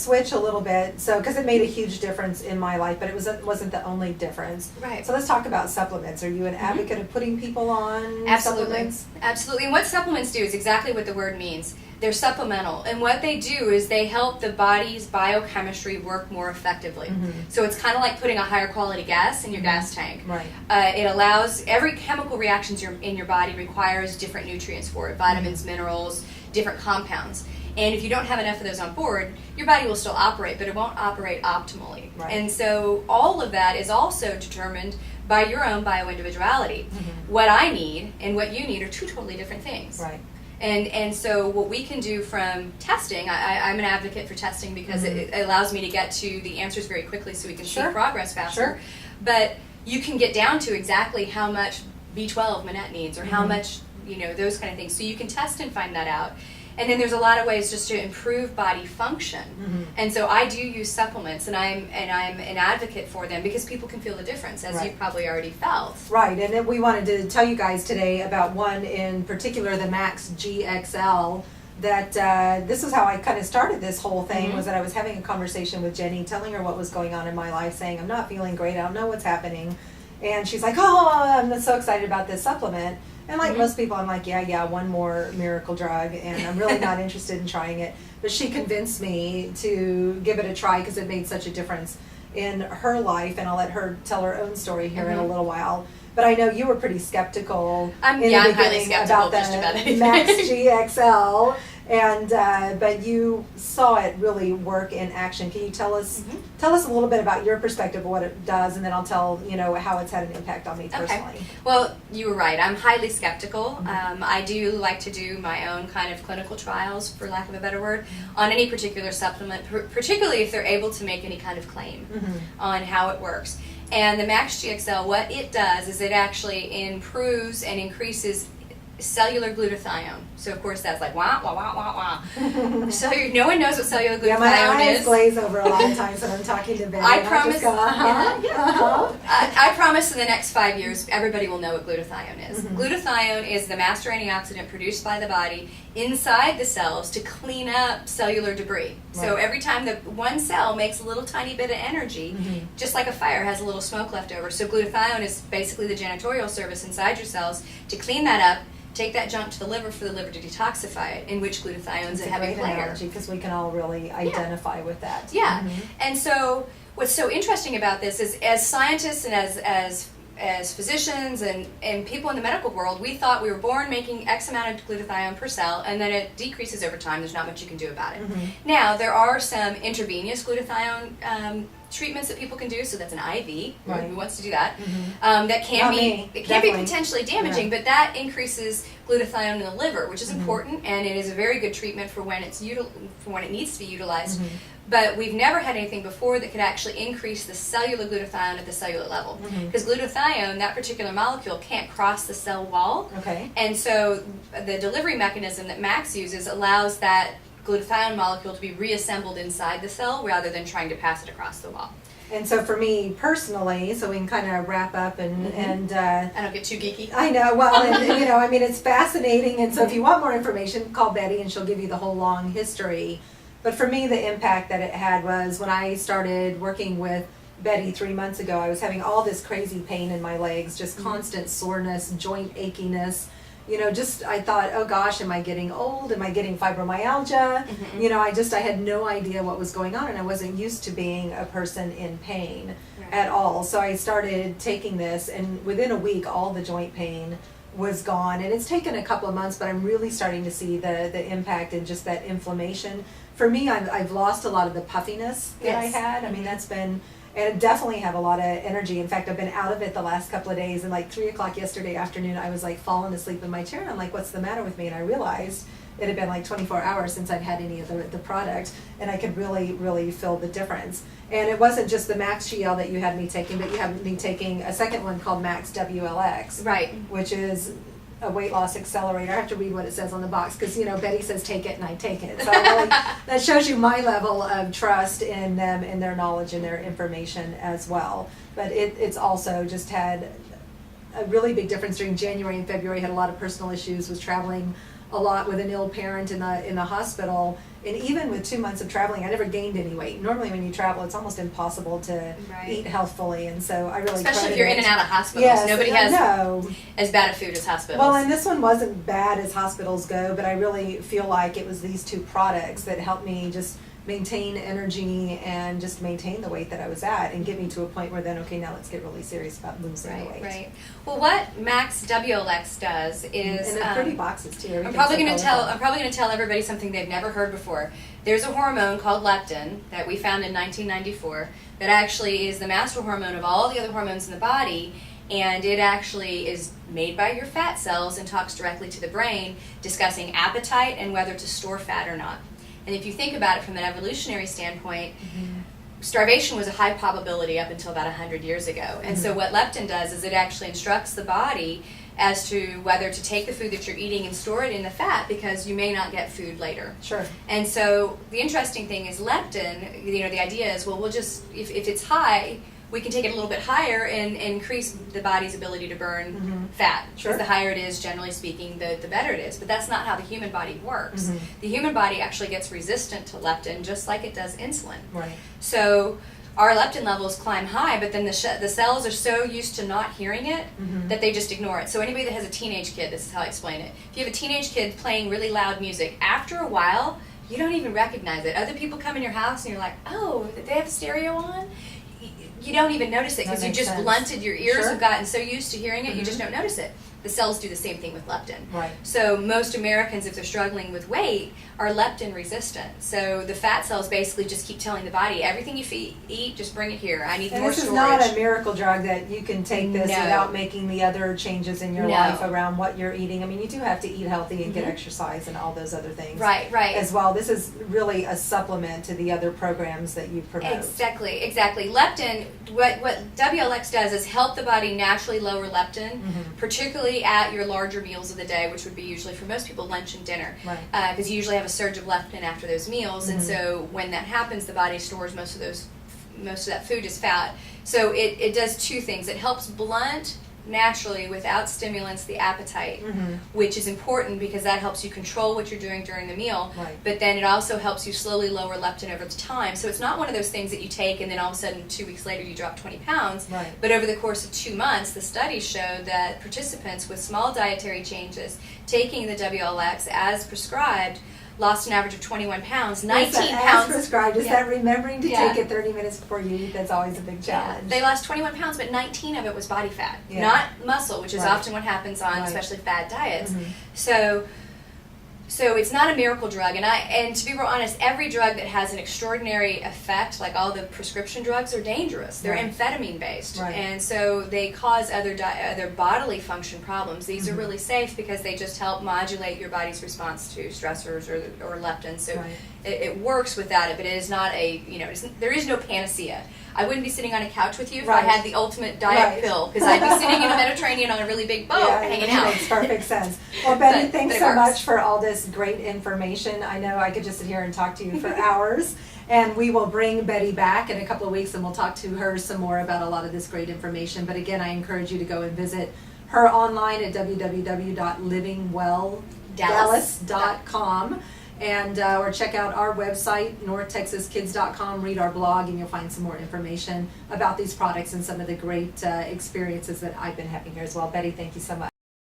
switch a little bit, so because it made a huge difference in my life, but it wasn't the only difference. Right. So let's talk about supplements. Are you an advocate of putting people on supplements? Absolutely. And what supplements do is exactly what the word means. They're supplemental, and what they do is they help the body's biochemistry work more effectively. So it's kind of like putting a higher quality gas in your gas tank. Right. It allows, every chemical reactions in your body requires different nutrients for it, vitamins, minerals, different compounds. And if you don't have enough of those on board, your body will still operate, but it won't operate optimally. Right. And so all of that is also determined by your own bio-individuality. What I need and what you need are two totally different things. Right. And so what we can do from testing, I'm an advocate for testing because it allows me to get to the answers very quickly so we can see progress faster. But you can get down to exactly how much B12 Minette needs or how much, those kind of things. So you can test and find that out. And then there's a lot of ways just to improve body function. And so I do use supplements, and I'm an advocate for them because people can feel the difference, as you've probably already felt. Right, and then we wanted to tell you guys today about one in particular, the Max GXL, that this is how I kind of started this whole thing, was that I was having a conversation with Jenny, telling her what was going on in my life, saying, I'm not feeling great, I don't know what's happening. And she's like, oh, I'm so excited about this supplement. And like most people, I'm like, yeah, one more miracle drug, and I'm really not interested in trying it. But she convinced me to give it a try because it made such a difference in her life, and I'll let her tell her own story here in a little while. But I know you were pretty skeptical in the beginning about the Max GXL, and but you saw it really work in action. Can you tell us a little bit about your perspective of what it does, and then I'll tell how it's had an impact on me personally. Okay. Well, you were right. I'm highly skeptical. I do like to do my own kind of clinical trials, for lack of a better word, on any particular supplement, particularly if they're able to make any kind of claim on how it works. And the Max GXL, what it does is it actually improves and increases cellular glutathione. So of course that's like wah wah wah wah wah. So no one knows what cellular glutathione my eyes is. glaze over a lot of times when I'm talking to Ben. I promise. I just go, I promise in the next 5 years everybody will know what glutathione is. Glutathione is the master antioxidant produced by the body inside the cells to clean up cellular debris. So every time that one cell makes a little tiny bit of energy, just like a fire has a little smoke left over. So glutathione is basically the janitorial service inside your cells to clean that up, take that junk to the liver for the liver to detoxify it, in which glutathione is a heavy player. Because we can all really identify with that. Yeah, and so what's so interesting about this is, as scientists and as physicians and people in the medical world, we thought we were born making X amount of glutathione per cell, and then it decreases over time. There's not much you can do about it. Now, there are some intravenous glutathione treatments that people can do, so that's an IV. Who wants to do that? That can be potentially damaging, but that increases glutathione in the liver, which is important, and it is a very good treatment for when it needs to be utilized. But we've never had anything before that could actually increase the cellular glutathione at the cellular level. Because glutathione, that particular molecule, can't cross the cell wall. And so the delivery mechanism that Max uses allows that glutathione molecule to be reassembled inside the cell rather than trying to pass it across the wall. And so for me personally, so we can kind of wrap up and I don't get too geeky. I know, well, and it's fascinating, and so if you want more information, call Betty and she'll give you the whole long history. But for me, the impact that it had was when I started working with Betty 3 months ago, I was having all this crazy pain in my legs, just constant soreness, joint achiness. I thought, oh gosh, am I getting old? Am I getting fibromyalgia? I had no idea what was going on, and I wasn't used to being a person in pain at all. So I started taking this, and within a week, all the joint pain was gone. And it's taken a couple of months, but I'm really starting to see the impact and just that inflammation. For me, I've lost a lot of the puffiness that I had. I mean, that's been... And I definitely have a lot of energy. In fact, I've been out of it the last couple of days. And like 3 o'clock yesterday afternoon, I was like falling asleep in my chair. And I'm like, what's the matter with me? And I realized it had been like 24 hours since I'd had any of the product. And I could really, really feel the difference. And it wasn't just the Max GL that you had me taking, but you had me taking a second one called Max WLX. Which is a weight loss accelerator. I have to read what it says on the box because, Betty says take it and I take it. So really, that shows you my level of trust in them and their knowledge and their information as well. But it's also just had a really big difference during January and February. Had a lot of personal issues, was traveling a lot with an ill parent in the hospital, And even with 2 months of traveling, I never gained any weight. Normally when you travel, it's almost impossible to eat healthfully, and so I really especially if you're in and out of hospitals. Yes, Nobody has as bad a food as hospitals. Well, and this one wasn't bad as hospitals go, but I really feel like it was these 2 products that helped me just maintain energy and just maintain the weight that I was at and get me to a point where then, okay, now let's get really serious about losing the weight. Right. Well, what Max WLX does is, and they're pretty boxes too. I'm probably going to tell everybody something they've never heard before. There's a hormone called leptin that we found in 1994 that actually is the master hormone of all the other hormones in the body, and it actually is made by your fat cells and talks directly to the brain, discussing appetite and whether to store fat or not. And if you think about it from an evolutionary standpoint, starvation was a high probability up until about 100 years ago. And so what leptin does is it actually instructs the body as to whether to take the food that you're eating and store it in the fat, because you may not get food later. Sure. And so the interesting thing is leptin, the idea is, well, we'll just, if it's high, we can take it a little bit higher and increase the body's ability to burn fat. Sure. Because the higher it is, generally speaking, the better it is. But that's not how the human body works. The human body actually gets resistant to leptin just like it does insulin. Right. So our leptin levels climb high, but then the cells are so used to not hearing it that they just ignore it. So anybody that has a teenage kid, this is how I explain it. If you have a teenage kid playing really loud music, after a while, you don't even recognize it. Other people come in your house and you're like, oh, did they have the stereo on? You don't even notice it because you just blunted, your ears have gotten so used to hearing it, you just don't notice it. The cells do the same thing with leptin. Right. So most Americans, if they're struggling with weight, are leptin resistant. So the fat cells basically just keep telling the body, everything you eat, just bring it here. I need more storage. This is not a miracle drug that you can take this without making the other changes in your life around what you're eating. I mean, you do have to eat healthy and get exercise and all those other things. Right. As well. This is really a supplement to the other programs that you promote. Exactly. Leptin, what WLX does is help the body naturally lower leptin, particularly at your larger meals of the day, which would be usually for most people lunch and dinner, because you usually have a surge of leptin after those meals, and so when that happens, the body stores most of that food as fat. So it does 2 things. It helps blunt naturally, without stimulants, the appetite, which is important because that helps you control what you're doing during the meal. But then it also helps you slowly lower leptin over time. So it's not one of those things that you take and then all of a sudden 2 weeks later you drop 20 pounds. But over the course of 2 months, the studies showed that participants with small dietary changes taking the WLX as prescribed lost an average of 21 pounds, 19 pounds. As prescribed, is that remembering to take it 30 minutes before you eat? That's always a big challenge. They lost 21 pounds, but 19 of it was body fat, not muscle, which is often what happens on especially fad diets. So it's not a miracle drug, and to be real honest, every drug that has an extraordinary effect, like all the prescription drugs, are dangerous. They're amphetamine based, and so they cause other bodily function problems. These are really safe because they just help modulate your body's response to stressors or leptin. So it works without it, but it is not there is no panacea. I wouldn't be sitting on a couch with you if I had the ultimate diet pill, because I'd be sitting in the Mediterranean on a really big boat hanging out. Makes perfect sense. Well, Betty, thanks so much for all this great information. I know I could just sit here and talk to you for hours, and we will bring Betty back in a couple of weeks and we'll talk to her some more about a lot of this great information. But again, I encourage you to go and visit her online at www.livingwelldallas.com. And or check out our website, northtexaskids.com, read our blog, and you'll find some more information about these products and some of the great experiences that I've been having here as well. Betty, thank you so much.